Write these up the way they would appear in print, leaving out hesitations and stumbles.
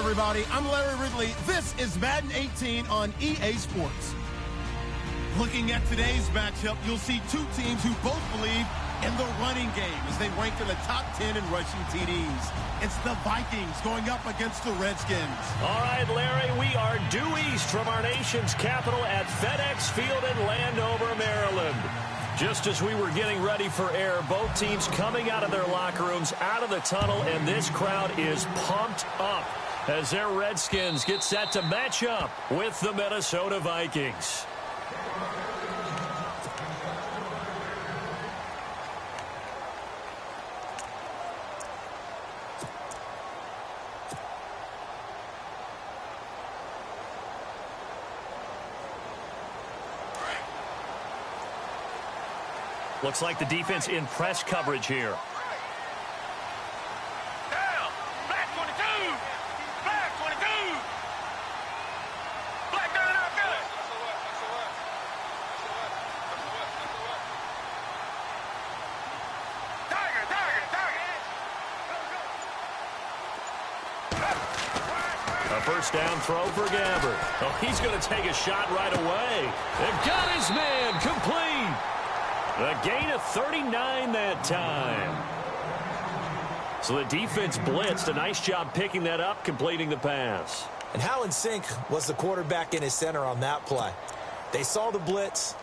everybody. I'm Larry Ridley. This is Madden 18 on EA Sports. Looking at today's matchup, you'll see two teams who both believe in the running game as they rank in the top 10 in rushing TDs. It's the Vikings going up against the Redskins. All right, Larry, we are due east from our nation's capital at FedEx Field in Landover, Maryland. Just as we were getting ready for air, both teams coming out of their locker rooms, out of the tunnel, and this crowd is pumped up as their Redskins get set to match up with the Minnesota Vikings. Looks like the defense in press coverage here. Down. Black 22. Black 22. Black down and out good. Tiger, tiger, tiger. A first down throw for Gabbert. Oh, he's going to take a shot right away. And got his man complete. A gain of 39 that time. So the defense blitzed. A nice job picking that up, completing the pass. And how in sync was the quarterback in his center on that play? They saw the blitz,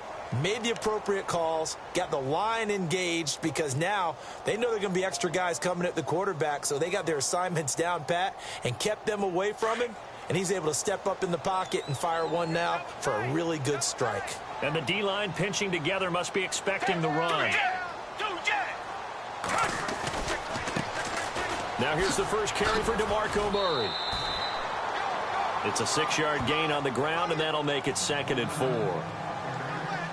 made the appropriate calls, got the line engaged because now they know there are going to be extra guys coming at the quarterback, so they got their assignments down pat and kept them away from him, and he's able to step up in the pocket and fire one now for a really good strike. And the D-line pinching together must be expecting the run. Now here's the first carry for DeMarco Murray. It's a 6-yard gain on the ground, and that'll make it 2nd and 4.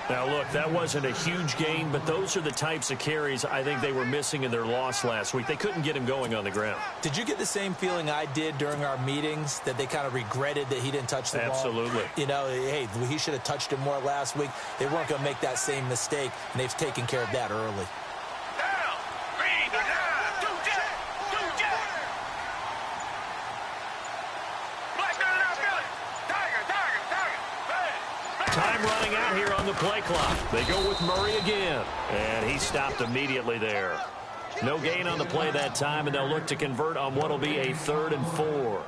Now, look, that wasn't a huge gain, but those are the types of carries I think they were missing in their loss last week. They couldn't get him going on the ground. Did you get the same feeling I did during our meetings, that they kind of regretted that he didn't touch the ball? Absolutely. You know, hey, he should have touched it more last week. They weren't going to make that same mistake, and they've taken care of that early. Time running out here on the play clock. They go with Murray again, and he stopped immediately there. No gain on the play that time, and they'll look to convert on what will be a 3rd and 4.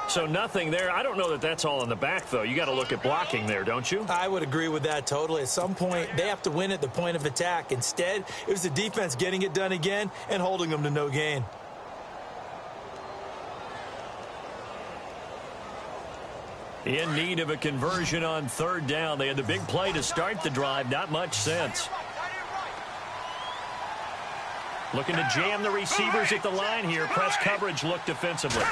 So nothing there. I don't know that that's all in the back, though. You got to look at blocking there, don't you? I would agree with that totally. At some point, they have to win at the point of attack. Instead, it was the defense getting it done again and holding them to no gain. In need of a conversion on 3rd down. They had the big play to start the drive. Not much sense. Looking to jam the receivers at the line here. Press coverage look defensively.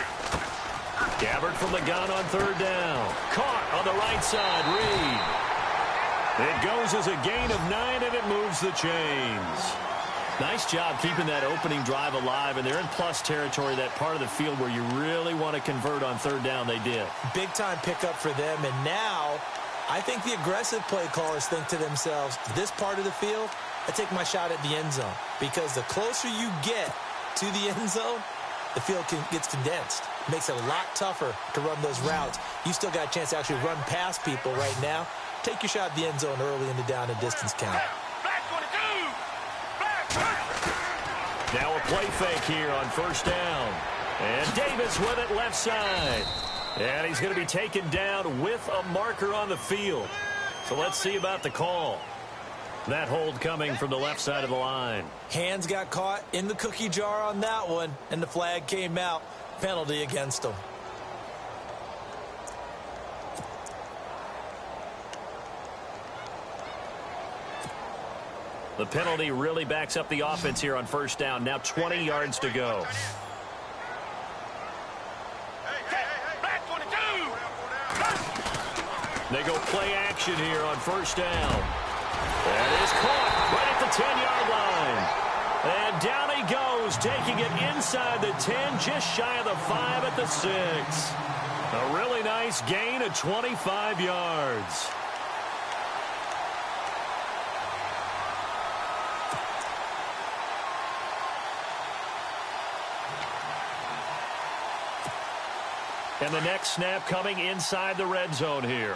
Gabbert from the gun on 3rd down. Caught on the right side. Reed. It goes as a gain of 9, and it moves the chains. Nice job keeping that opening drive alive, and they're in plus territory, that part of the field where you really want to convert on 3rd down. They did. Big-time pickup for them, and now I think the aggressive play callers think to themselves, this part of the field, I take my shot at the end zone, because the closer you get to the end zone, the field gets condensed. It makes it a lot tougher to run those routes. You still got a chance to actually run past people right now. Take your shot at the end zone early in the down and distance count. Now a play fake here on 1st down. And Davis with it left side. And he's going to be taken down with a marker on the field. So let's see about the call. That hold coming from the left side of the line. Hands got caught in the cookie jar on that one, and the flag came out. Penalty against him. The penalty really backs up the offense here on 1st down. Now 20 yards to go. They go play action here on 1st down. That is caught right at the 10-yard line. And down he goes, taking it inside the 10, just shy of the 5 at the 6. A really nice gain of 25 yards. And the next snap coming inside the red zone here.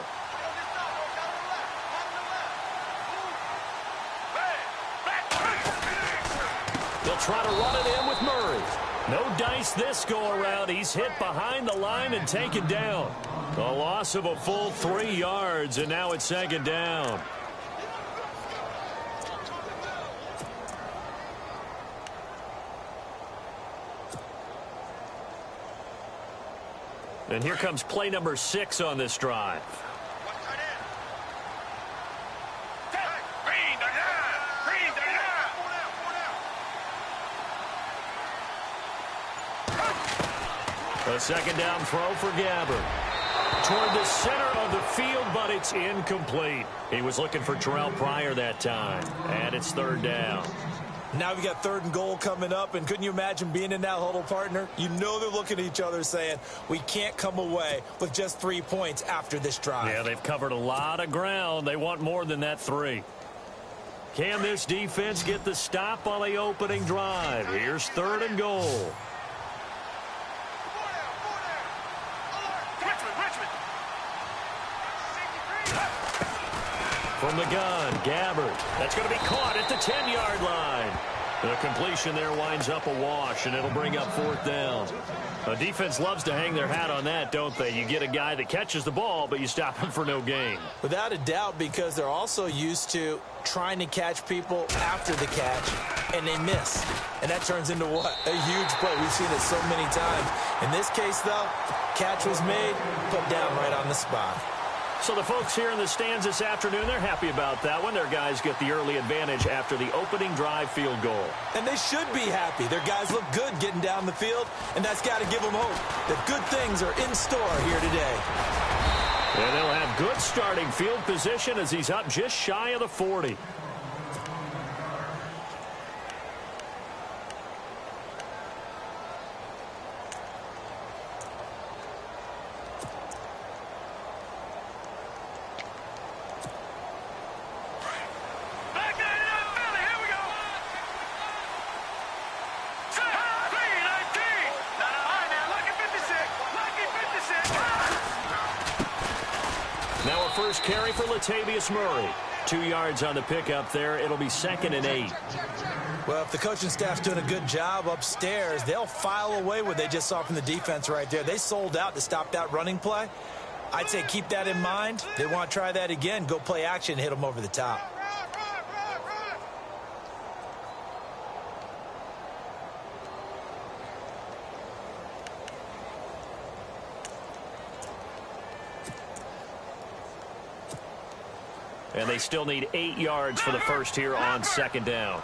They'll try to run it in with Murray. No dice this go-around. He's hit behind the line and taken down. A loss of a full 3 yards, and now it's second down. And here comes play number 6 on this drive. A second down throw for Gabbard. Toward the center of the field, but it's incomplete. He was looking for Terrell Pryor that time. And it's third down. Now we got 3rd and goal coming up, and couldn't you imagine being in that huddle, partner? You know they're looking at each other saying, we can't come away with just 3 points after this drive. Yeah, they've covered a lot of ground. They want more than that 3. Can this defense get the stop on the opening drive? Here's 3rd and goal. From the gun, Gabbard. That's going to be caught at the 10-yard line. The completion there winds up a wash, and it'll bring up 4th down. The defense loves to hang their hat on that, don't they? You get a guy that catches the ball, but you stop him for no gain. Without a doubt, because they're also used to trying to catch people after the catch, and they miss. And that turns into what? A huge play. We've seen it so many times. In this case, though, catch was made, put down right on the spot. So the folks here in the stands this afternoon, they're happy about that one. Their guys get the early advantage after the opening drive field goal. And they should be happy. Their guys look good getting down the field, and that's got to give them hope that good things are in store here today. And they'll have good starting field position as he's up just shy of the 40. First carry for Latavius Murray. 2 yards on the pickup there. It'll be 2nd and 8. Well, if the coaching staff's doing a good job upstairs, they'll file away what they just saw from the defense right there. They sold out to stop that running play. I'd say keep that in mind. They want to try that again. Go play action, hit them over the top. And they still need 8 yards for the first here on 2nd down.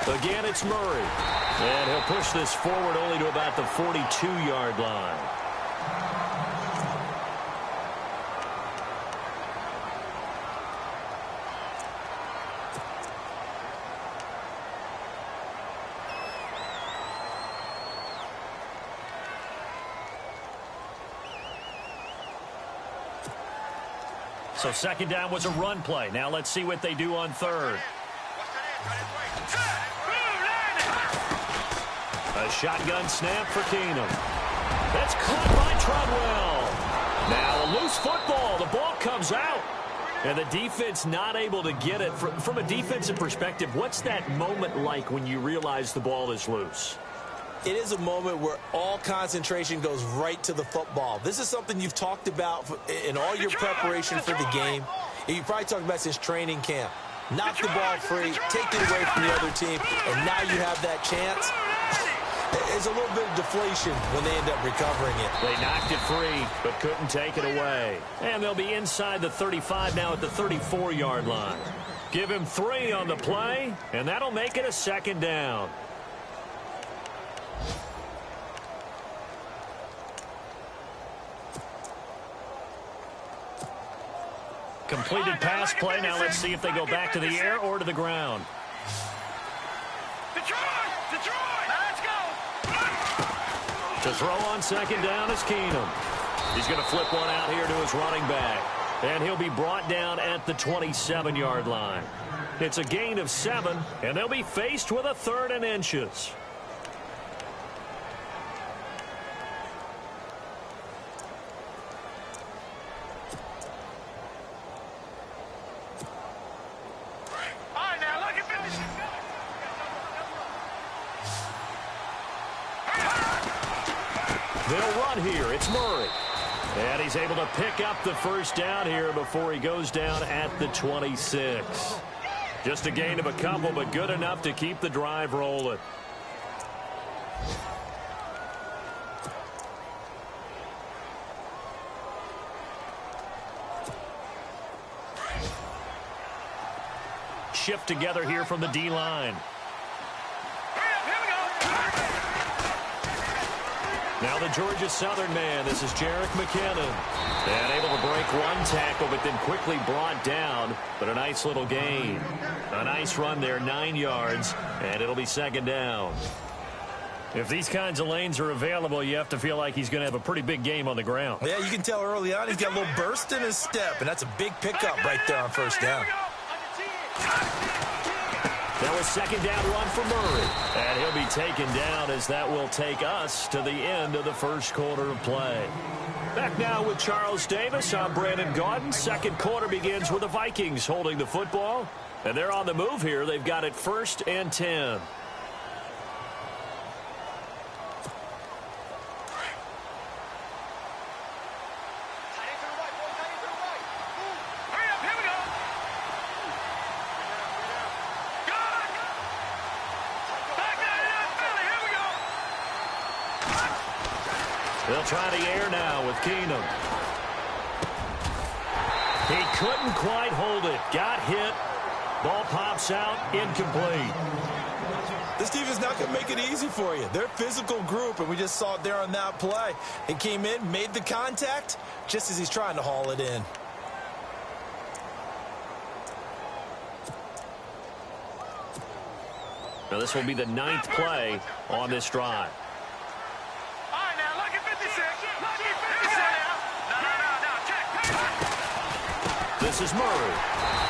Again, it's Murray. And he'll push this forward only to about the 42-yard line. So 2nd down was a run play. Now let's see what they do on 3rd. A shotgun snap for Keenum. That's caught by Treadwell. Now a loose football. The ball comes out. And the defense not able to get it. From a defensive perspective, what's that moment like when you realize the ball is loose? It is a moment where all concentration goes right to the football. This is something you've talked about in all your preparation for the game. And you probably talked about since training camp. Knock the ball free, take it away from the other team, and now you have that chance. There's a little bit of deflation when they end up recovering it. They knocked it free, but couldn't take it away. And they'll be inside the 35 now at the 34-yard line. Give him 3 on the play, and that'll make it a 2nd down. Completed pass play. Now let's see if they go back to the air or to the ground. Detroit, let's go. To throw on 2nd down is Keenum. He's going to flip one out here to his running back. And he'll be brought down at the 27-yard line. It's a gain of 7, and they'll be faced with a 3rd and inches. They'll run here. It's Murray. And he's able to pick up the first down here before he goes down at the 26. Just a gain of a couple, but good enough to keep the drive rolling. Shift together here from the D-line. Now the Georgia Southern man. This is Jerick McKinnon. And able to break one tackle, but then quickly brought down. But a nice little gain. A nice run there, 9 yards, and it'll be second down. If these kinds of lanes are available, you have to feel like he's going to have a pretty big game on the ground. Yeah, you can tell early on he's got a little burst in his step, and that's a big pickup right there on first down. That was second down run for Murray. And he'll be taken down as that will take us to the end of the first quarter of play. Back now with Charles Davis. I'm Brandon Gaudin. Second quarter begins with the Vikings holding the football. And they're on the move here. They've got it 1st and 10. They'll try the air now with Keenum. He couldn't quite hold it. Got hit. Ball pops out. Incomplete. This defense is not going to make it easy for you. They're a physical group, and we just saw it there on that play. He came in, made the contact, just as he's trying to haul it in. Now this will be the 9th play on this drive. This is Murray.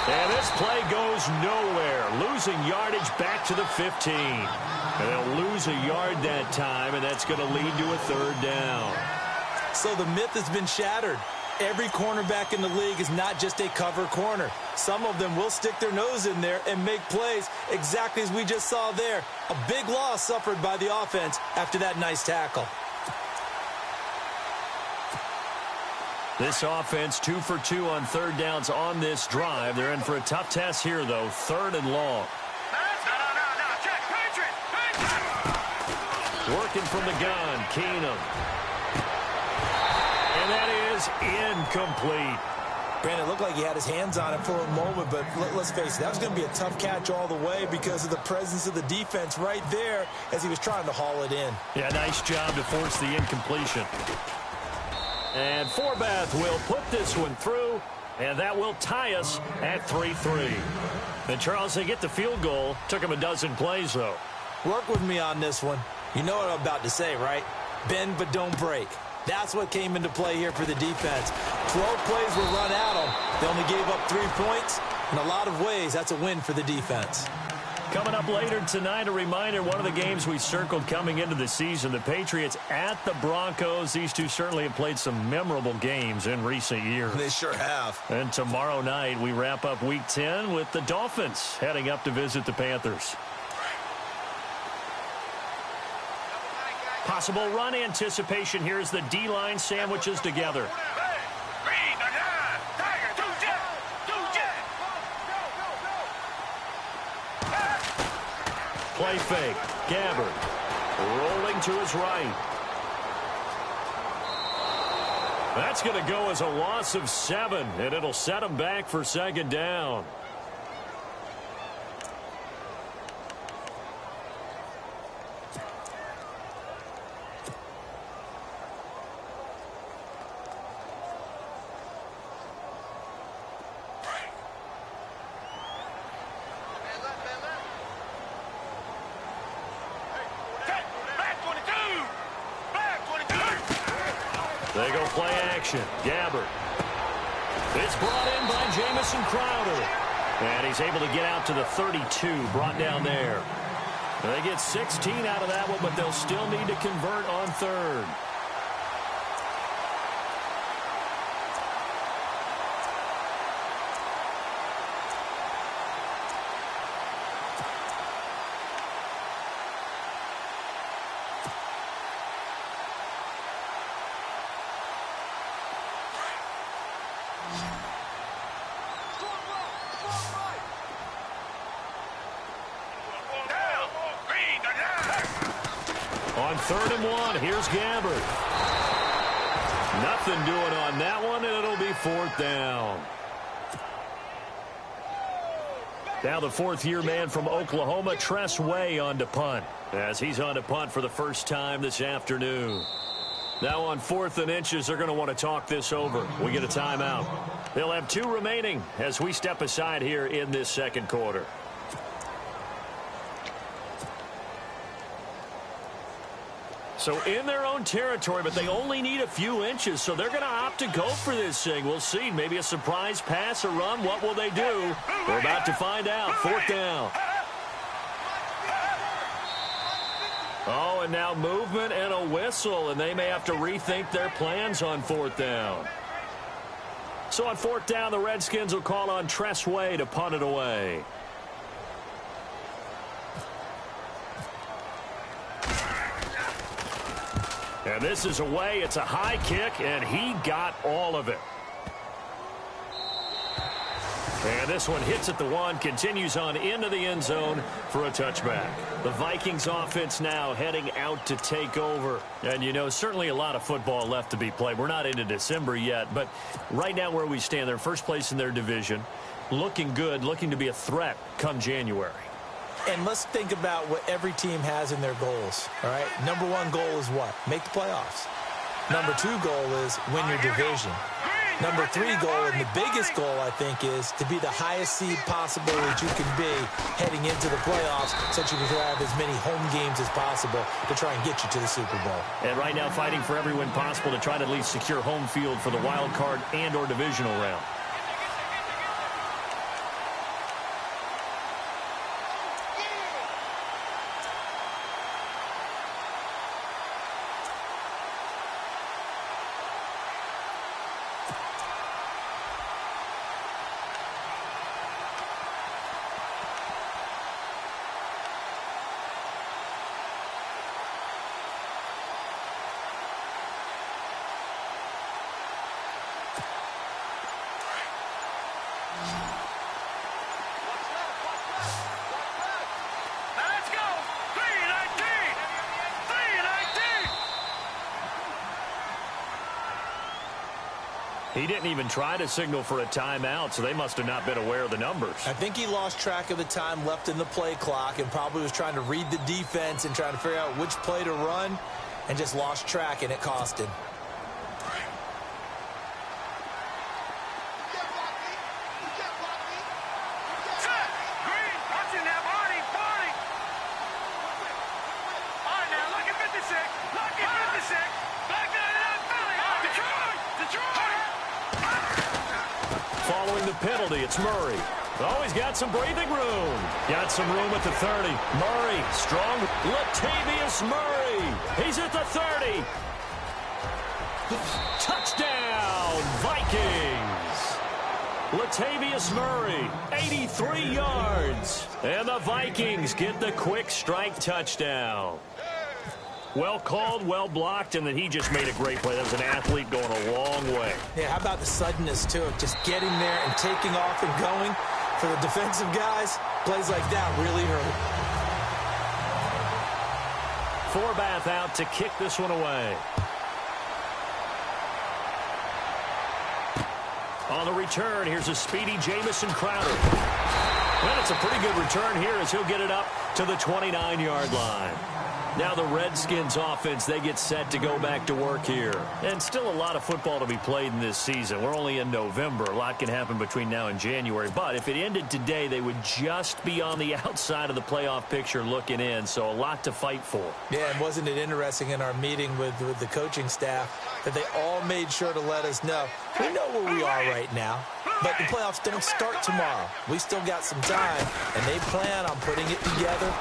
And this play goes nowhere. Losing yardage back to the 15. And they'll lose a yard that time, and that's going to lead to a 3rd down. So the myth has been shattered. Every cornerback in the league is not just a cover corner. Some of them will stick their nose in there and make plays exactly as we just saw there. A big loss suffered by the offense after that nice tackle. This offense 2 for 2 on 3rd downs on this drive. They're in for a tough test here, though. 3rd and long. Working from the gun, Keenum. And that is incomplete. Brandon, it looked like he had his hands on it for a moment, but let's face it, that was going to be a tough catch all the way because of the presence of the defense right there as he was trying to haul it in. Yeah, nice job to force the incompletion. And Forbath will put this one through, and that will tie us at 3-3. And, Charles, they get the field goal. Took him a dozen plays, though. Work with me on this one. You know what I'm about to say, right? Bend but don't break. That's what came into play here for the defense. 12 plays were run at them. They only gave up 3 points. In a lot of ways, that's a win for the defense. Coming up later tonight, a reminder, one of the games we circled coming into the season, the Patriots at the Broncos. These two certainly have played some memorable games in recent years. They sure have. And tomorrow night, we wrap up Week 10 with the Dolphins heading up to visit the Panthers. Possible run anticipation here as the D-line sandwiches together. Play fake. Gabbard rolling to his right. That's going to go as a loss of 7, and it'll set him back for 2nd down. They go play action. Gabbard. It's brought in by Jamison Crowder. And he's able to get out to the 32, brought down there. They get 16 out of that one, but they'll still need to convert on 3rd. 3rd and 1. Here's Gabbert. Nothing doing on that one, and it'll be 4th down. Now the 4th-year man from Oklahoma, Tress Way, on to punt, as he's on to punt for the first time this afternoon. Now on 4th and inches, they're going to want to talk this over. We get a timeout. They'll have 2 remaining as we step aside here in this second quarter. So in their own territory, but they only need a few inches, so they're going to opt to go for this thing. We'll see. Maybe a surprise pass or run. What will they do? We're about to find out. 4th down. Oh, and now movement and a whistle, and they may have to rethink their plans on 4th down. So on 4th down, the Redskins will call on Tress Way to punt it away. And this is away. It's a high kick, and he got all of it. And this one hits at the 1, continues on into the end zone for a touchback. The Vikings offense now heading out to take over. And, you know, certainly a lot of football left to be played. We're not into December yet, but right now where we stand, they're first place in their division, looking good, looking to be a threat come January. And let's think about what every team has in their goals, all right? Number 1 goal is what? Make the playoffs. Number 2 goal is win your division. Number 3 goal, and the biggest goal, I think, is to be the highest seed possible that you can be heading into the playoffs, so that you can have as many home games as possible to try and get you to the Super Bowl. And right now fighting for every win possible to try to at least secure home field for the wild card and or divisional round. He didn't even try to signal for a timeout, so they must have not been aware of the numbers. I think he lost track of the time left in the play clock and probably was trying to read the defense and trying to figure out which play to run and just lost track, and it cost him. Following the penalty, it's Murray. Oh, he's got some breathing room. Got some room at the 30. Murray, strong. Latavius Murray. He's at the 30. Touchdown, Vikings. Latavius Murray, 83 yards. And the Vikings get the quick strike touchdown. Well called, well blocked, and then he just made a great play. That was an athlete going a long way. Yeah, how about the suddenness, too, of just getting there and taking off and going? For the defensive guys, plays like that really hurt. Forbath out to kick this one away. On the return, here's a speedy Jamison Crowder. Well, it's a pretty good return here as he'll get it up to the 29-yard line. Now the Redskins offense, they get set to go back to work here. And still a lot of football to be played in this season. We're only in November. A lot can happen between now and January. But if it ended today, they would just be on the outside of the playoff picture looking in. So a lot to fight for. Yeah, and wasn't it interesting in our meeting with the coaching staff that they all made sure to let us know, we know where we are right now. But the playoffs don't start tomorrow. We still got some time, and they plan on putting it together,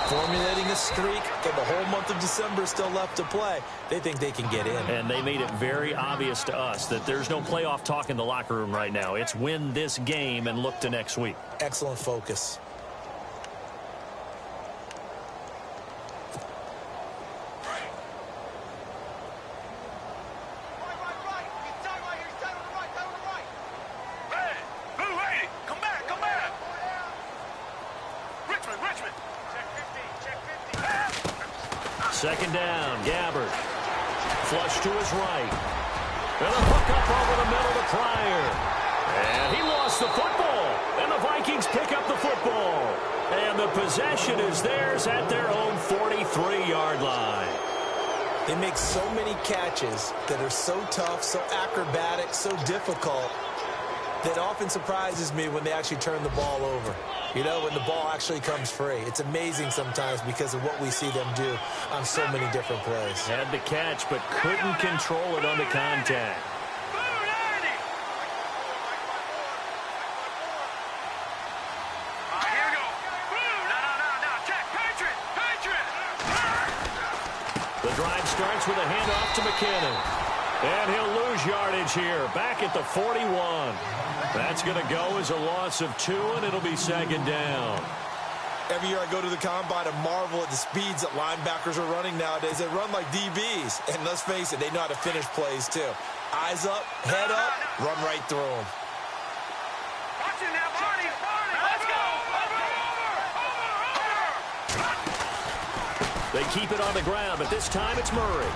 formulating a streak, and the whole month of December is still left to play. They think they can get in. And they made it very obvious to us that there's no playoff talk in the locker room right now. It's win this game and look to next week. Excellent focus. Second down, Gabbert. Flush to his right. And a hook up over the middle to Pryor. And he lost the football. And the Vikings pick up the football. And the possession is theirs at their own 43-yard line. They make so many catches that are so tough, so acrobatic, so difficult, that often surprises me when they actually turn the ball over. You know, when the ball actually comes free. It's amazing sometimes because of what we see them do on so many different plays. Had the catch, but couldn't control it on the contact. The drive starts with a handoff to McKinnon. And he'll lose yardage here, back at the 41. That's going to go as a loss of 2, and it'll be second down. Every year I go to the combine and marvel at the speeds that linebackers are running nowadays. They run like DBs. And let's face it, they know how to finish plays too. Eyes up, head up, run right through them. Watch it now, Barney. Let's go. They keep it on the ground, but this time it's Murray.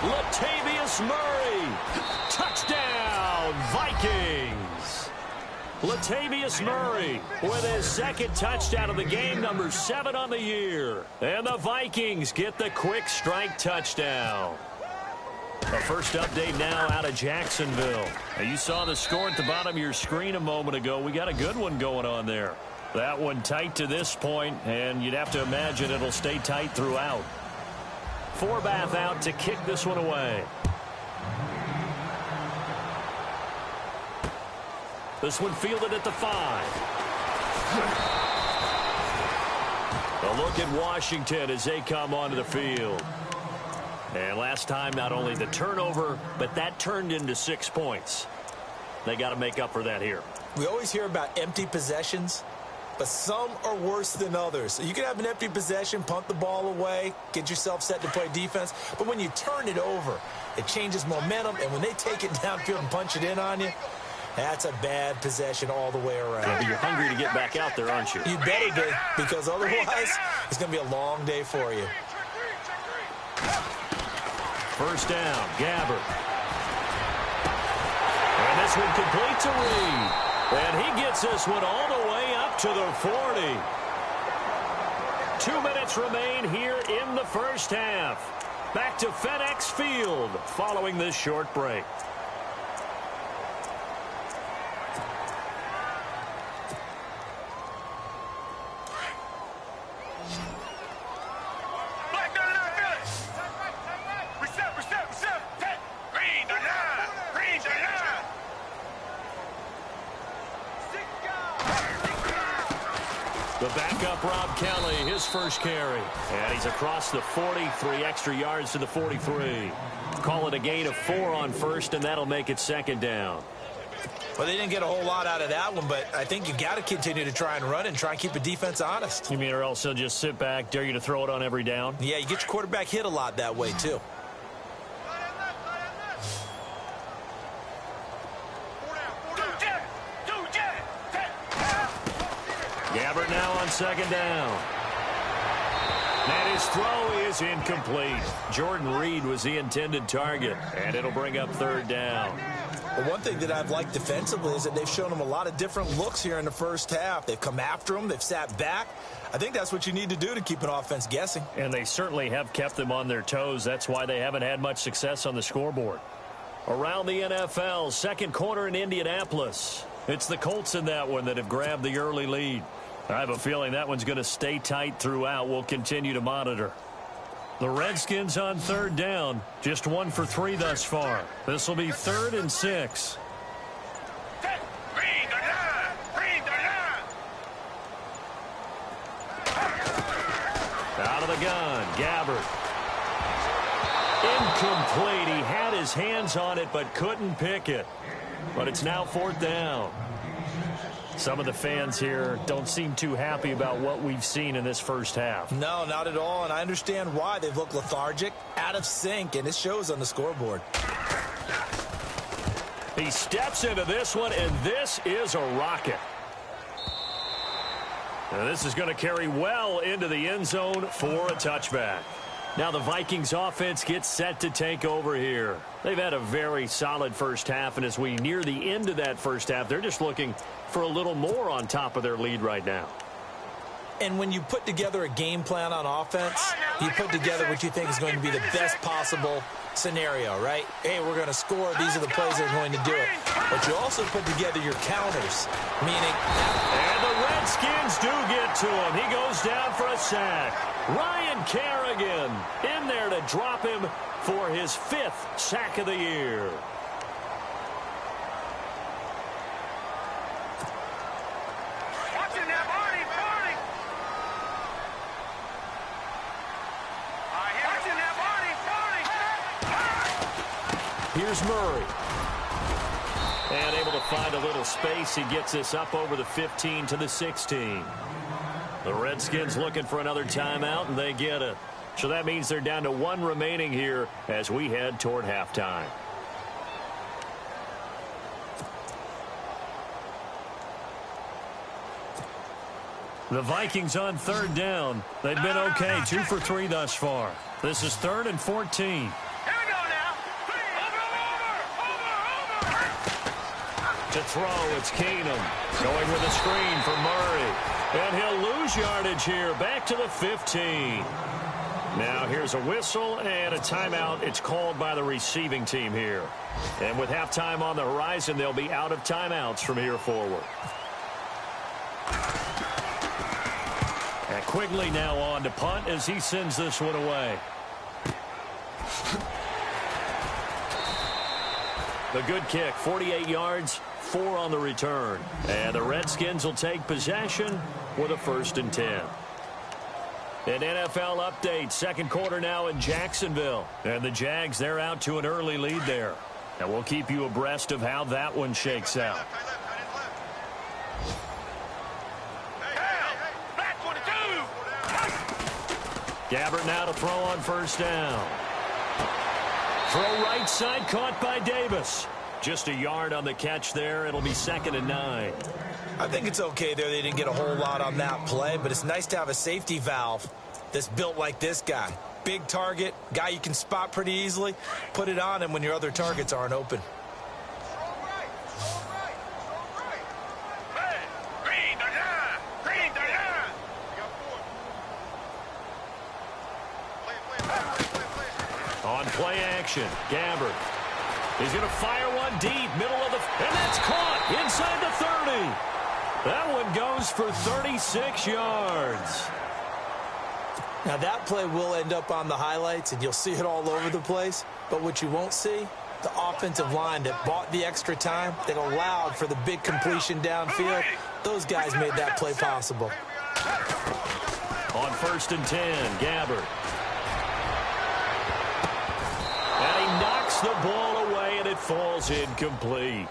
Latavius Murray. Touchdown, Vikings. Latavius Murray with his second touchdown of the game, number 7 on the year. And the Vikings get the quick strike touchdown. A first update now out of Jacksonville. Now, you saw the score at the bottom of your screen a moment ago. We got a good one going on there. That one tight to this point, and you'd have to imagine it'll stay tight throughout. Forbath out to kick this one away. This one fielded at the 5. A look at Washington as they come onto the field. And last time, not only the turnover, but that turned into 6 points. They got to make up for that here. We always hear about empty possessions, but some are worse than others. You can have an empty possession, punt the ball away, get yourself set to play defense. But when you turn it over, it changes momentum. And when they take it downfield and punch it in on you, that's a bad possession all the way around. Yeah, but you're hungry to get back out there, aren't you? You better be, because otherwise it's going to be a long day for you. First down, Gabbert. And this one complete to Reed. And he gets this one all the way up to the 40. 2 minutes remain here in the first half. Back to FedEx Field following this short break. The backup, Rob Kelly, his first carry. And he's across the 40, 3 extra yards to the 43. Call it a gain of 4 on first, and that'll make it second down. Well, they didn't get a whole lot out of that one, but I think you got to continue to try and run and try and keep the defense honest. You mean or else they'll just sit back, dare you to throw it on every down? Yeah, you get your quarterback hit a lot that way, too. Gabbert now on second down. And his throw is incomplete. Jordan Reed was the intended target, and it'll bring up third down. Well, one thing that I've liked defensively is that they've shown them a lot of different looks here in the first half. They've come after them. They've sat back. I think that's what you need to do to keep an offense guessing. And they certainly have kept them on their toes. That's why they haven't had much success on the scoreboard. Around the NFL, second quarter in Indianapolis. It's the Colts in that one that have grabbed the early lead. I have a feeling that one's going to stay tight throughout. We'll continue to monitor. The Redskins on third down. Just 1 for 3 thus far. This will be 3rd and 6. Out of the gun, Gabbert. Incomplete. He had his hands on it but couldn't pick it. But it's now 4th down. Some of the fans here don't seem too happy about what we've seen in this first half. No, not at all, and I understand why. They've looked lethargic, out of sync, and it shows on the scoreboard. He steps into this one, and this is a rocket. And this is going to carry well into the end zone for a touchback. Now the Vikings offense gets set to take over here. They've had a very solid first half, and as we near the end of that first half, they're just looking for a little more on top of their lead right now. And when you put together a game plan on offense, you put together what you think is going to be the best possible scenario, right? Hey, we're going to score. These are the plays that are going to do it. But you also put together your counters, meaning... And the Redskins do get to him. He goes down for a sack. Ryan Kerrigan in there to drop him for his 5th sack of the year. Here's Murray. And able to find a little space. He gets this up over the 15 to the 16. The Redskins looking for another timeout, and they get it. So that means they're down to 1 remaining here as we head toward halftime. The Vikings on 3rd down. They've been okay, 2 for 3 thus far. This is 3rd and 14. To throw, it's Keenum going with a screen for Murray. And he'll lose yardage here, back to the 15. Now here's a whistle and a timeout. It's called by the receiving team here. And with halftime on the horizon, they'll be out of timeouts from here forward. And Quigley now on to punt as he sends this one away. The good kick, 48 yards. 4 on the return. And the Redskins will take possession with a 1st and 10. An NFL update. 2nd quarter now in Jacksonville. And the Jags, they're out to an early lead there. And we'll keep you abreast of how that one shakes out. Gabbert now to throw on 1st down. Throw right side, caught by Davis. Just a yard on the catch there. It'll be 2nd and 9. I think it's okay there. They didn't get a whole lot on that play, but it's nice to have a safety valve that's built like this guy. Big target, guy you can spot pretty easily. Put it on him when your other targets aren't open. On play action, Gabbert. He's going to fire one deep, middle of the... And that's caught inside the 30. That one goes for 36 yards. Now, that play will end up on the highlights, and you'll see it all over the place. But what you won't see, the offensive line that bought the extra time, that allowed for the big completion downfield, those guys made that play possible. On 1st and 10, Gabbert. And he knocks the ball away, and it falls incomplete.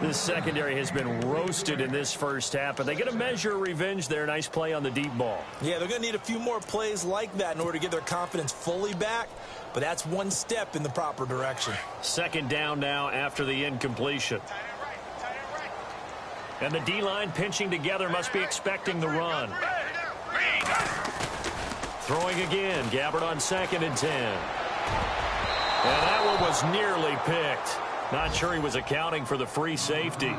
This secondary has been roasted in this first half, but they get a measure of revenge there. Nice play on the deep ball. Yeah, they're going to need a few more plays like that in order to get their confidence fully back, but that's one step in the proper direction. 2nd down now after the incompletion. And the D-line pinching together, must be expecting the run. Throwing again, Gabbert on 2nd and 10. And that one was nearly picked. Not sure he was accounting for the free safety.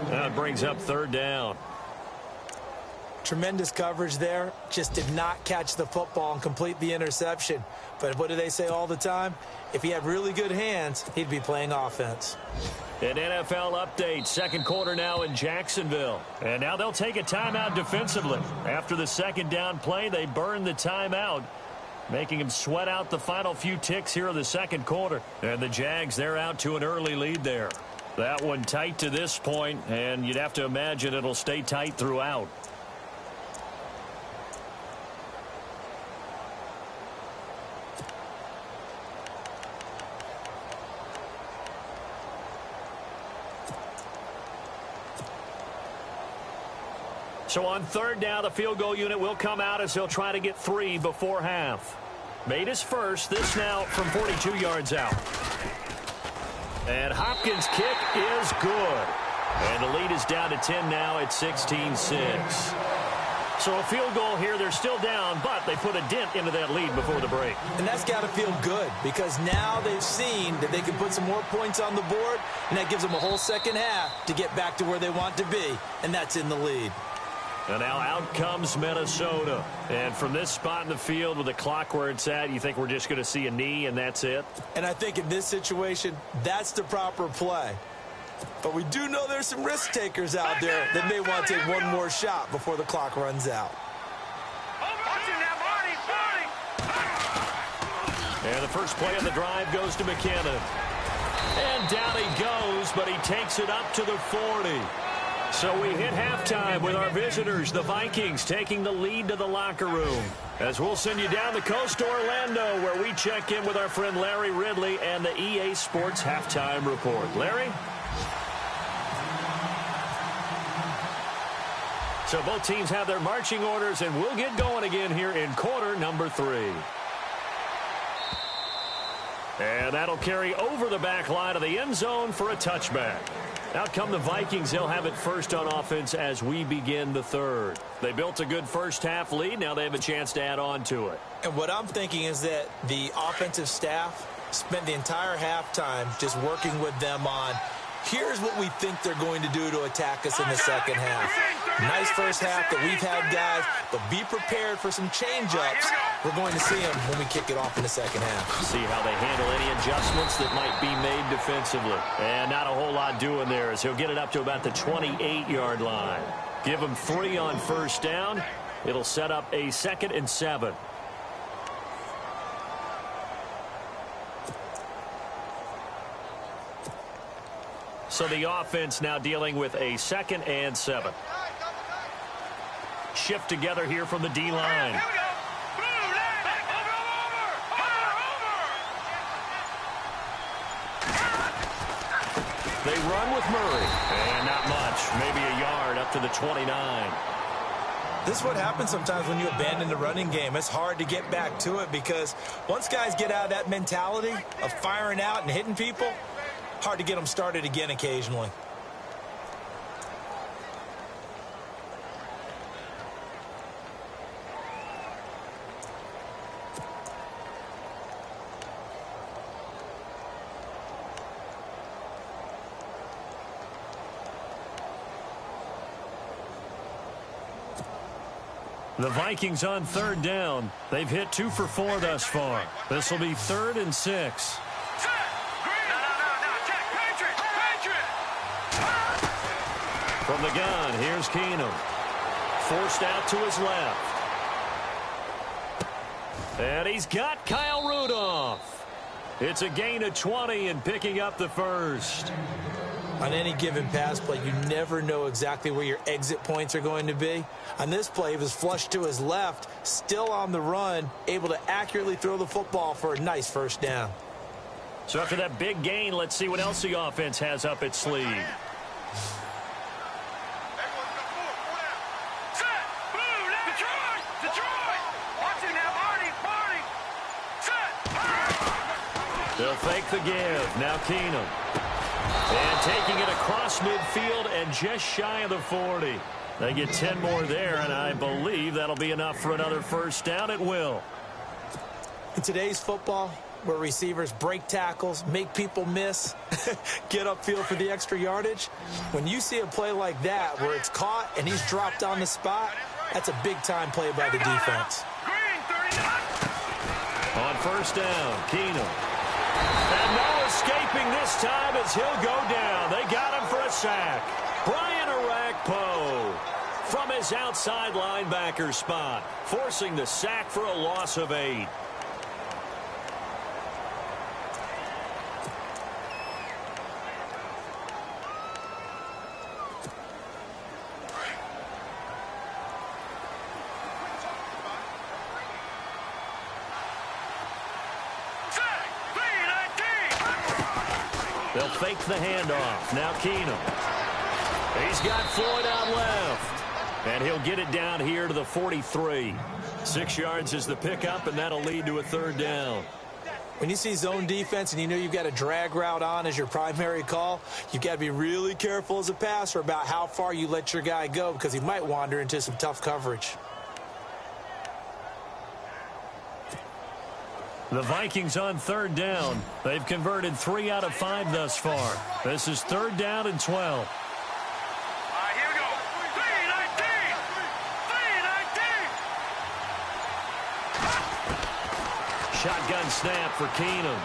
That brings up 3rd down. Tremendous coverage there. Just did not catch the football and complete the interception. But what do they say all the time? If he had really good hands, he'd be playing offense. An NFL update. 2nd quarter now in Jacksonville. And now they'll take a timeout defensively. After the 2nd down play, they burn the timeout, making him sweat out the final few ticks here of the 2nd quarter. And the Jags, they're out to an early lead there. That one tight to this point, and you'd have to imagine it'll stay tight throughout. So on 3rd down, the field goal unit will come out as they'll try to get 3 before half. Made his first. This now from 42 yards out. And Hopkins' kick is good. And the lead is down to 10 now at 16-6. So a field goal here. They're still down, but they put a dent into that lead before the break. And that's got to feel good because now they've seen that they can put some more points on the board, and that gives them a whole second half to get back to where they want to be, and that's in the lead. And now out comes Minnesota. And from this spot in the field with the clock where it's at, you think we're just going to see a knee and that's it? And I think in this situation, that's the proper play. But we do know there's some risk takers out there that may want to take one more shot before the clock runs out. And the first play of the drive goes to McKinnon. And down he goes, but he takes it up to the 40. So we hit halftime with our visitors, the Vikings, taking the lead to the locker room. As we'll send you down the coast to Orlando, where we check in with our friend Larry Ridley and the EA Sports Halftime Report. Larry? So both teams have their marching orders, and we'll get going again here in quarter number 3. And that'll carry over the back line of the end zone for a touchback. Out come the Vikings. They'll have it first on offense as we begin the third. They built a good first-half lead. Now they have a chance to add on to it. And what I'm thinking is that the offensive staff spent the entire halftime just working with them on, here's what we think they're going to do to attack us in the second half. Nice first half that we've had, guys, but be prepared for some change-ups. We're going to see them when we kick it off in the second half. See how they handle any adjustments that might be made defensively. And not a whole lot doing there as he'll get it up to about the 28-yard line. Give him 3 on first down. It'll set up a 2nd and 7. So the offense now dealing with a 2nd and 7. Shift together here from the D-line. They run with Murray. And not much. Maybe a yard up to the 29. This is what happens sometimes when you abandon the running game. It's hard to get back to it because once guys get out of that mentality of firing out and hitting people, hard to get them started again occasionally. The Vikings on 3rd down. They've hit 2 for 4 thus far. This will be 3rd and 6. From the gun, here's Keenum. Forced out to his left. And he's got Kyle Rudolph. It's a gain of 20 and picking up the first. On any given pass play, you never know exactly where your exit points are going to be. On this play, he was flushed to his left, still on the run, able to accurately throw the football for a nice first down. So after that big gain, let's see what else the offense has up its sleeve. They'll fake the give. Now Keenum. And taking it across midfield and just shy of the 40. They get 10 more there, and I believe that'll be enough for another first down. It will. In today's football, where receivers break tackles, make people miss, get upfield for the extra yardage, when you see a play like that where it's caught and he's dropped on the spot, that's a big-time play by the defense. On first down, Keenum. And no escaping this time as he'll go down. They got him for a sack. Brian Arakpo from his outside linebacker spot, forcing the sack for a loss of 8. They'll fake the handoff. Now Keenum. He's got Floyd out left. And he'll get it down here to the 43. 6 yards is the pickup, and that'll lead to a 3rd down. When you see zone defense and you know you've got a drag route on as your primary call, you've got to be really careful as a passer about how far you let your guy go because he might wander into some tough coverage. The Vikings on third down. They've converted 3 out of 5 thus far. This is 3rd down and 12. All right, here we go. 3-19. 3-19. Shotgun snap for Keenum.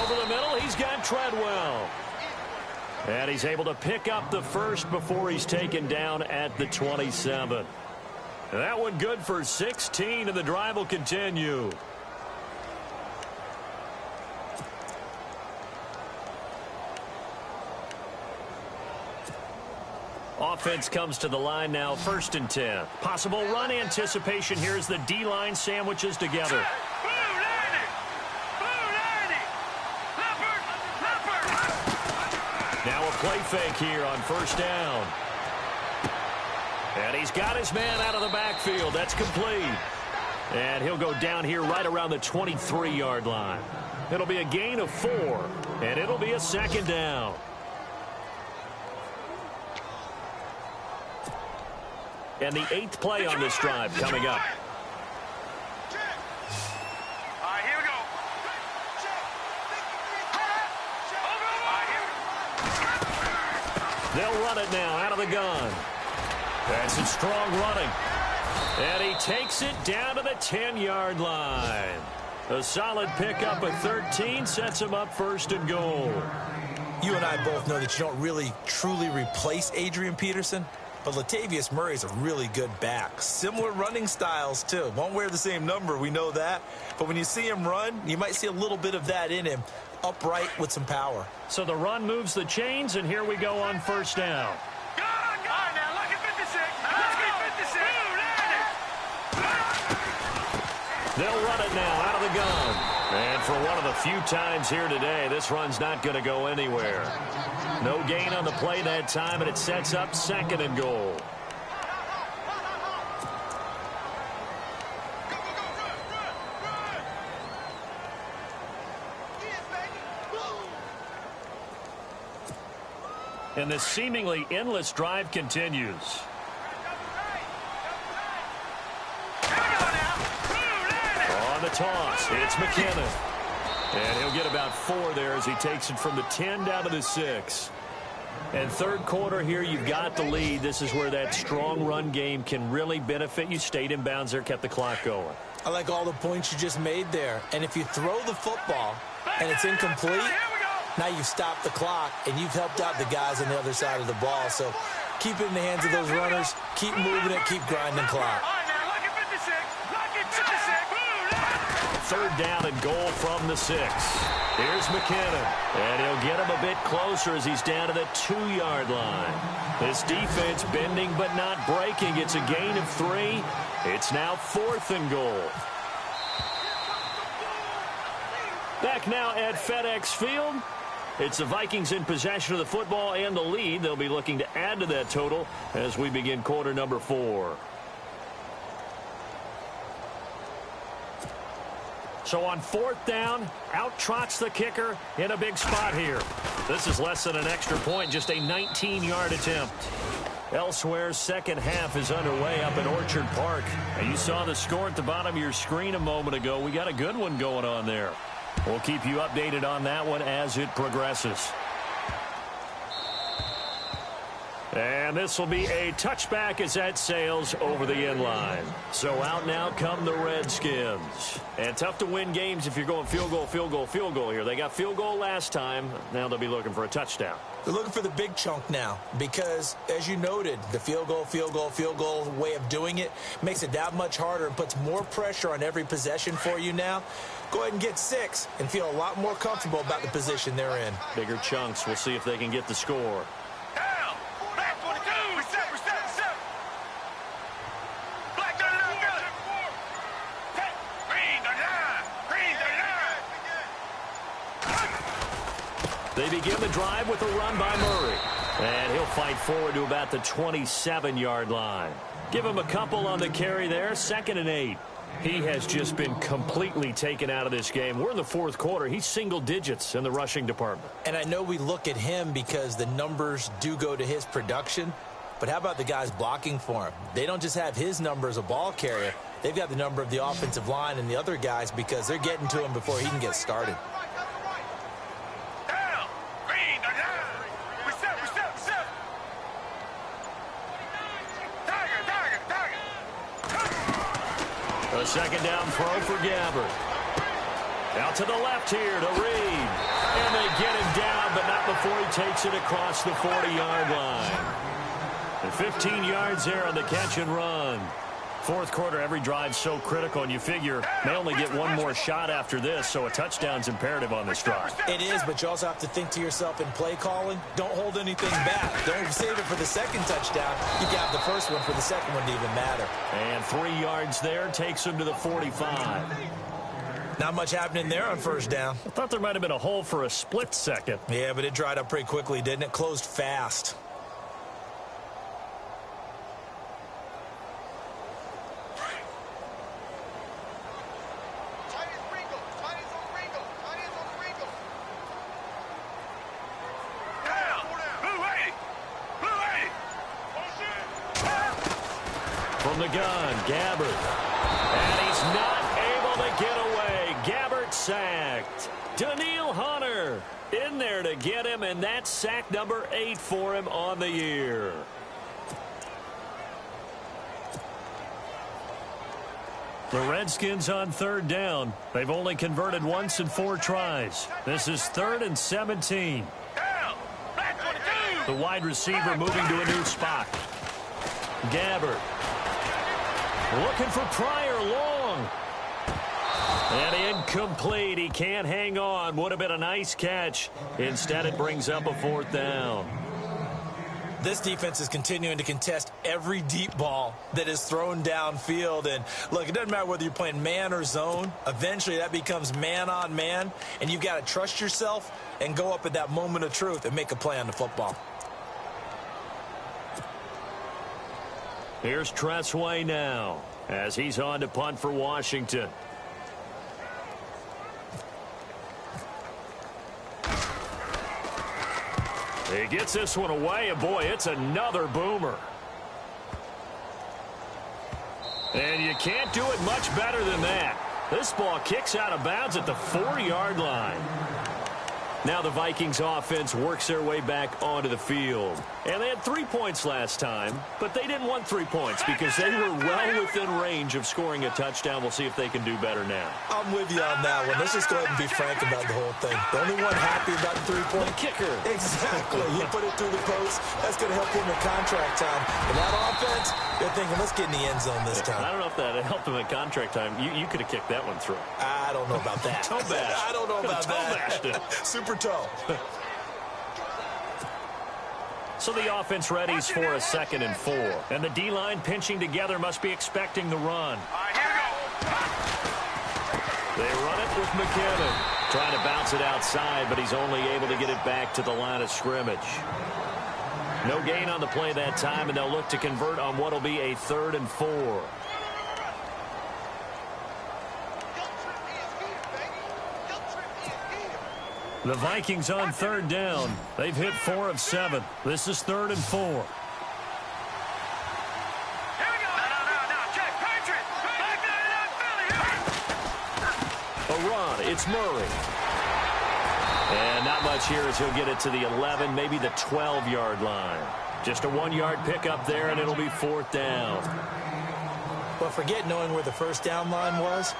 Over the middle, he's got Treadwell. And he's able to pick up the first before he's taken down at the 27. That one good for 16, and the drive will continue. Offense comes to the line now, 1st and 10. Possible run anticipation here as the D-line sandwiches together. Now a play fake here on 1st down. And he's got his man out of the backfield. That's complete. And he'll go down here right around the 23-yard line. It'll be a gain of 4, and it'll be a 2nd down. And the 8th play on this drive coming up. All right, here we go. They'll run it now out of the gun. That's a strong running. And he takes it down to the 10-yard line. A solid pickup of 13 sets him up 1st and goal. You and I both know that you don't really truly replace Adrian Peterson, but Latavius Murray is a really good back. Similar running styles, too. Won't wear the same number, we know that. But when you see him run, you might see a little bit of that in him, upright with some power. So the run moves the chains, and here we go on 1st down. They'll run it now out of the gun. And for one of the few times here today, this run's not going to go anywhere. No gain on the play that time, and it sets up 2nd and goal. And this seemingly endless drive continues. Toss. It's McKinnon. And he'll get about 4 there as he takes it from the 10 down to the 6. And 3rd quarter here, you've got the lead. This is where that strong run game can really benefit you. Stayed in bounds there, kept the clock going. I like all the points you just made there. And if you throw the football and it's incomplete, now you've stopped the clock and you've helped out the guys on the other side of the ball. So keep it in the hands of those runners. Keep moving it. Keep grinding clock. 3rd down and goal from the 6. Here's McKinnon. And he'll get him a bit closer as he's down to the 2-yard line. This defense bending but not breaking. It's a gain of 3. It's now 4th and goal. Back now at FedEx Field. It's the Vikings in possession of the football and the lead. They'll be looking to add to that total as we begin quarter number 4. So on 4th down, out trots the kicker in a big spot here. This is less than an extra point, just a 19-yard attempt. Elsewhere, 2nd half is underway up in Orchard Park. And you saw the score at the bottom of your screen a moment ago. We got a good one going on there. We'll keep you updated on that one as it progresses. And this will be a touchback as that sails over the end line. So out now come the Redskins. And tough to win games if you're going field goal, field goal, field goal here. They got field goal last time. Now they'll be looking for a touchdown. They're looking for the big chunk now because, as you noted, the field goal way of doing it makes it that much harder and puts more pressure on every possession for you now. Go ahead and get 6 and feel a lot more comfortable about the position they're in. Bigger chunks. We'll see if they can get the score. They begin the drive with a run by Murray. And he'll fight forward to about the 27-yard line. Give him a couple on the carry there, 2nd and 8. He has just been completely taken out of this game. We're in the 4th quarter. He's single digits in the rushing department. And I know we look at him because the numbers do go to his production, But how about the guys blocking for him? They don't just have his number as a ball carrier. They've got the number of the offensive line and the other guys because they're getting to him before he can get started. A second down throw for Gabbert. Out to the left here to Reed. And they get him down, but not before he takes it across the 40-yard line. And 15 yards there on the catch and run. Fourth quarter, every drive's so critical, and you figure they only get one more shot after this, so a touchdown's imperative on this drive. It is, but you also have to think to yourself in play calling, don't hold anything back. Don't save it for the second touchdown. You can have the first one for the second one to even matter. And 3 yards there takes him to the 45. Not much happening there on first down. I thought there might have been a hole for a split second. Yeah, but it dried up pretty quickly, didn't it? Closed fast. From the gun, Gabbert. And he's not able to get away. Gabbert sacked. Daniil Hunter in there to get him, and that's sack number 8 for him on the year. The Redskins on third down. They've only converted once in 4 tries. This is 3rd and 17. The wide receiver moving to a new spot. Gabbert. Looking for Pryor long. And incomplete. He can't hang on. Would have been a nice catch. Instead, it brings up a 4th down. This defense is continuing to contest every deep ball that is thrown downfield. And, look, it doesn't matter whether you're playing man or zone. Eventually, that becomes man on man. And you've got to trust yourself and go up at that moment of truth and make a play on the football. Here's Tressway now as he's on to punt for Washington. He gets this one away, and boy, it's another boomer. And you can't do it much better than that. This ball kicks out of bounds at the 4-yard line. Now the Vikings offense works their way back onto the field. And they had 3 points last time, but they didn't want 3 points because they were well within range of scoring a touchdown. We'll see if they can do better now. I'm with you on that one. Let's just go ahead and be frank about the whole thing. The only one happy about the 3-point kicker. Exactly. He put it through the post. That's going to help him in contract time. And that offense, they're thinking, let's get in the end zone this time. I don't know if that helped him in contract time. You could have kicked that one through. I don't know about that. Toe bash. I don't know about that. Super toe. So the offense readies for a 2nd and 4. And the D-line pinching together must be expecting the run. They run it with McKinnon. Trying to bounce it outside, but he's only able to get it back to the line of scrimmage. No gain on the play that time, and they'll look to convert on what will be a 3rd and 4. The Vikings on 3rd down. They've hit 4 of 7. This is 3rd and 4. Here we go. No. Check. Patriot. A run. It's Murray. And not much here as he'll get it to the 11, maybe the 12-yard line. Just a 1-yard pickup there, and it'll be 4th down. But forget knowing where the first down line was.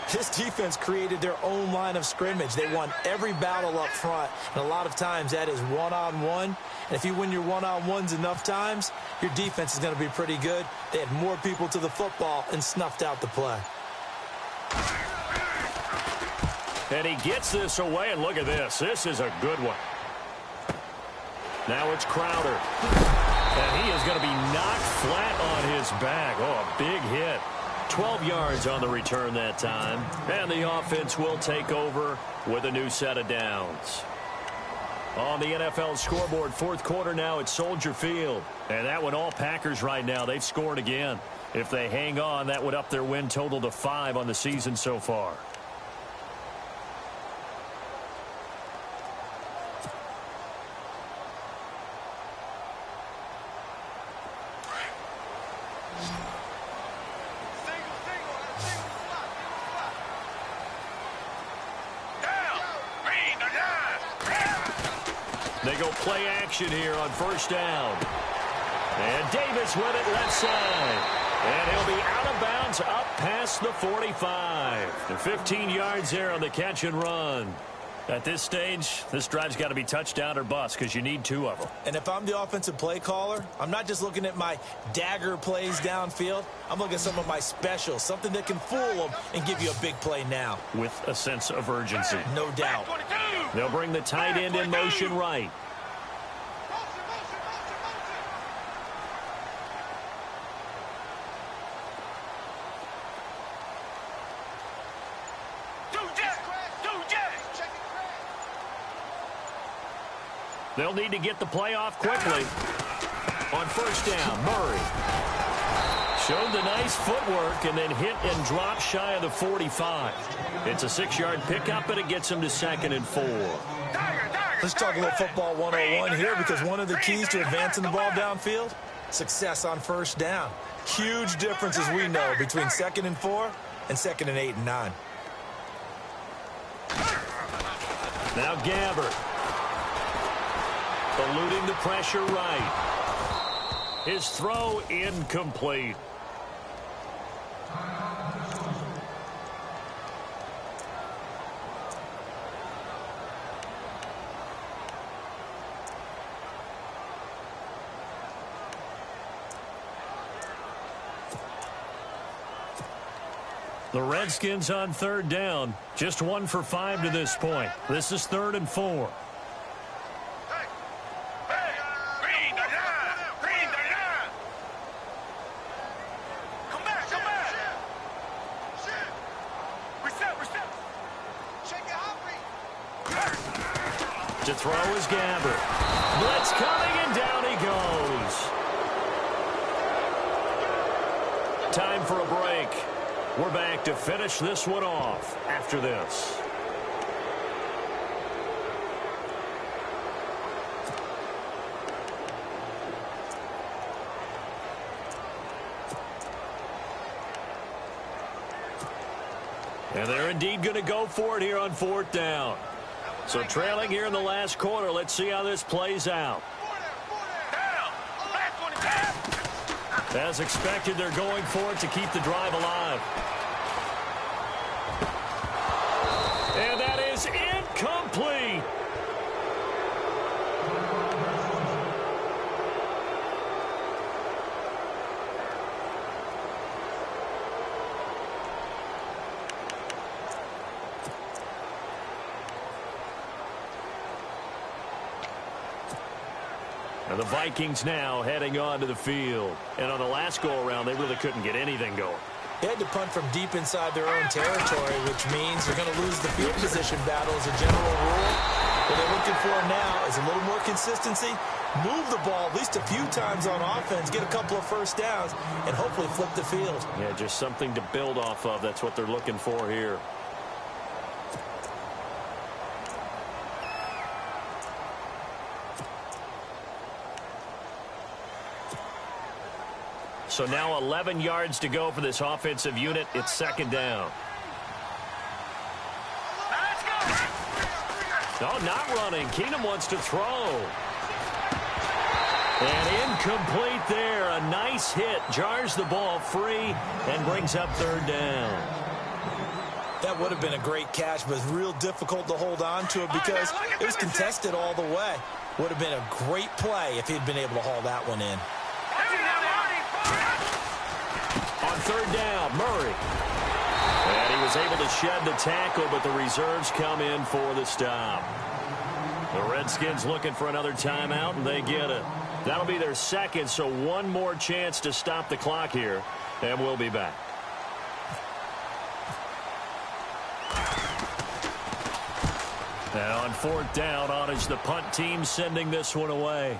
This defense created their own line of scrimmage. They won every battle up front, and a lot of times that is one-on-one. And if you win your one-on-ones enough times, your defense is going to be pretty good. They had more people to the football and snuffed out the play. And he gets this away, and look at this. This is a good one. Now it's Crowder. And he is going to be knocked flat on his back. Oh, a big hit. 12 yards on the return that time. And the offense will take over with a new set of downs. On the NFL scoreboard, 4th quarter now at Soldier Field. And that one all Packers right now. They've scored again. If they hang on, that would up their win total to 5 on the season so far. They go play action here on first down. And Davis with it left side. And he'll be out of bounds up past the 45. And 15 yards there on the catch and run. At this stage, this drive's got to be touchdown or bust because you need 2 of them. And if I'm the offensive play caller, I'm not just looking at my dagger plays downfield. I'm looking at some of my specials, something that can fool them and give you a big play now. With a sense of urgency. No doubt. They'll bring the tight end in motion right. They'll need to get the play off quickly. On first down, Murray showed the nice footwork and then hit and dropped shy of the 45. It's a 6-yard pickup, and it gets him to 2nd and 4. Let's talk a little football 101 here, because one of the keys to advancing the ball downfield, success on first down. Huge difference, as we know, between 2nd and 4 and 2nd and 8 and 9. Now Gabbert. Eluding the pressure right. His throw incomplete. The Redskins on 3rd down. Just 1 for 5 to this point. This is 3rd and 4. To throw is Gabbert. Blitz coming, and down he goes. Time for a break. We're back to finish this one off after this. And they're indeed going to go for it here on 4th down. So trailing here in the last quarter, let's see how this plays out. As expected, they're going for it to keep the drive alive. And that is incomplete. And the Vikings now heading onto the field. And on the last go-around, they really couldn't get anything going. They had to punt from deep inside their own territory, which means they're going to lose the field position battle as a general rule. What they're looking for now is a little more consistency, move the ball at least a few times on offense, get a couple of first downs, and hopefully flip the field. Yeah, just something to build off of. That's what they're looking for here. So now 11 yards to go for this offensive unit. It's 2nd down. No, not running. Keenum wants to throw. And incomplete there. A nice hit. Jars the ball free and brings up 3rd down. That would have been a great catch, but it's real difficult to hold on to it because it was contested all the way. Would have been a great play if he'd been able to haul that one in. On 3rd down, Murray. And he was able to shed the tackle, but the reserves come in for the stop. The Redskins looking for another timeout, and they get it. That'll be their 2nd, so one more chance to stop the clock here, and we'll be back. And on 4th down, on is the punt team sending this one away.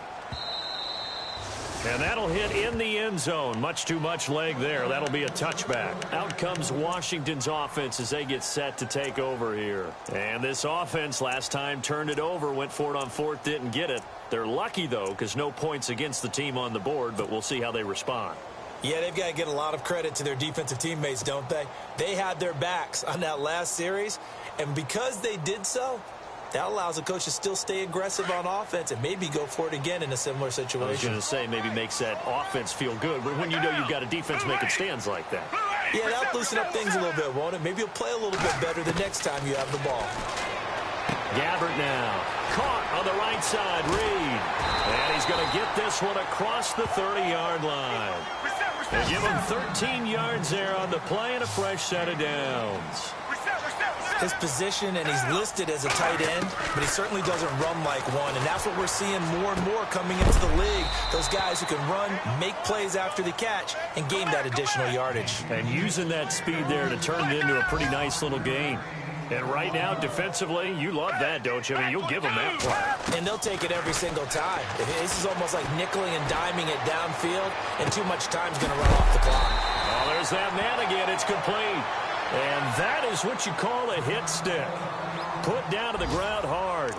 And that'll hit in the end zone. Much too much leg there. That'll be a touchback. Out comes Washington's offense as they get set to take over here. And this offense last time turned it over, went for it on 4th, didn't get it. They're lucky, though, because no points against the team on the board, but we'll see how they respond. Yeah, they've got to get a lot of credit to their defensive teammates, don't they? They had their backs on that last series, and because they did so, That allows the coach to still stay aggressive on offense and maybe go for it again in a similar situation. I was going to say maybe makes that offense feel good, but when you know you've got a defense making stands like that. Yeah, that'll loosen up things a little bit, won't it? Maybe you'll play a little bit better the next time you have the ball. Gabbert now. Caught on the right side. Reed. And he's going to get this one across the 30-yard line. They give him 13 yards there on the play and a fresh set of downs. His position, and he's listed as a tight end, but he certainly doesn't run like one, and that's what we're seeing more and more coming into the league. Those guys who can run, make plays after the catch, and gain that additional yardage. And using that speed there to turn it into a pretty nice little gain. And right now, defensively, you love that, don't you? I mean, you'll give them that play. And they'll take it every single time. This is almost like nickeling and diming it downfield, and too much time's going to run off the clock. Oh, there's that man again. It's complete. And that is what you call a hit stick. Put down to the ground hard.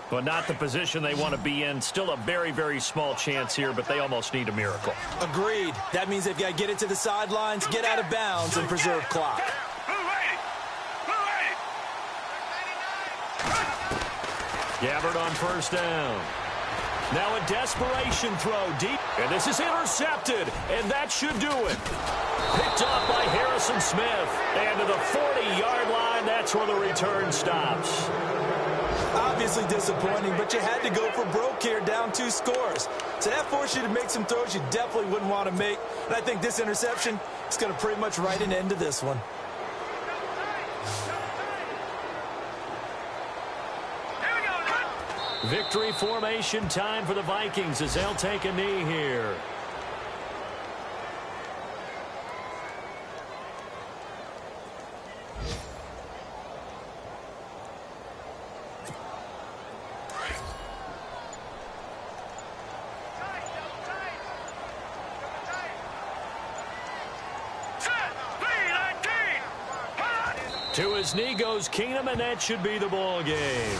But not the position they want to be in. Still a very, very small chance here, but they almost need a miracle. Agreed. That means they've got to get it to the sidelines, get out of bounds, and preserve clock. Gabbert on first down. Now a desperation throw deep. And this is intercepted, and that should do it. Picked off by Harrison Smith. And to the 40-yard line, that's where the return stops. Obviously disappointing, but you had to go for broke here, down 2 scores. So that forced you to make some throws you definitely wouldn't want to make. And I think this interception is going to pretty much write an end to this one. Victory formation time for the Vikings as they'll take a knee here. To his knee goes Keenum, and that should be the ball game.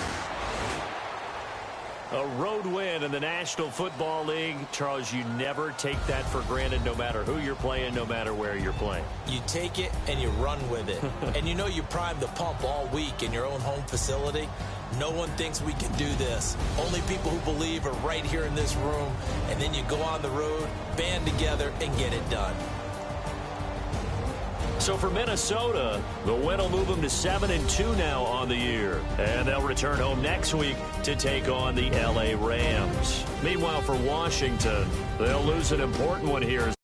A road win in the National Football League. Charles, you never take that for granted no matter who you're playing, no matter where you're playing. You take it and you run with it. And you know you primed the pump all week in your own home facility. No one thinks we can do this. Only people who believe are right here in this room. And then you go on the road, band together, and get it done. So for Minnesota, the win will move them to 7-2 now on the year. And they'll return home next week to take on the LA Rams. Meanwhile, for Washington, they'll lose an important one here as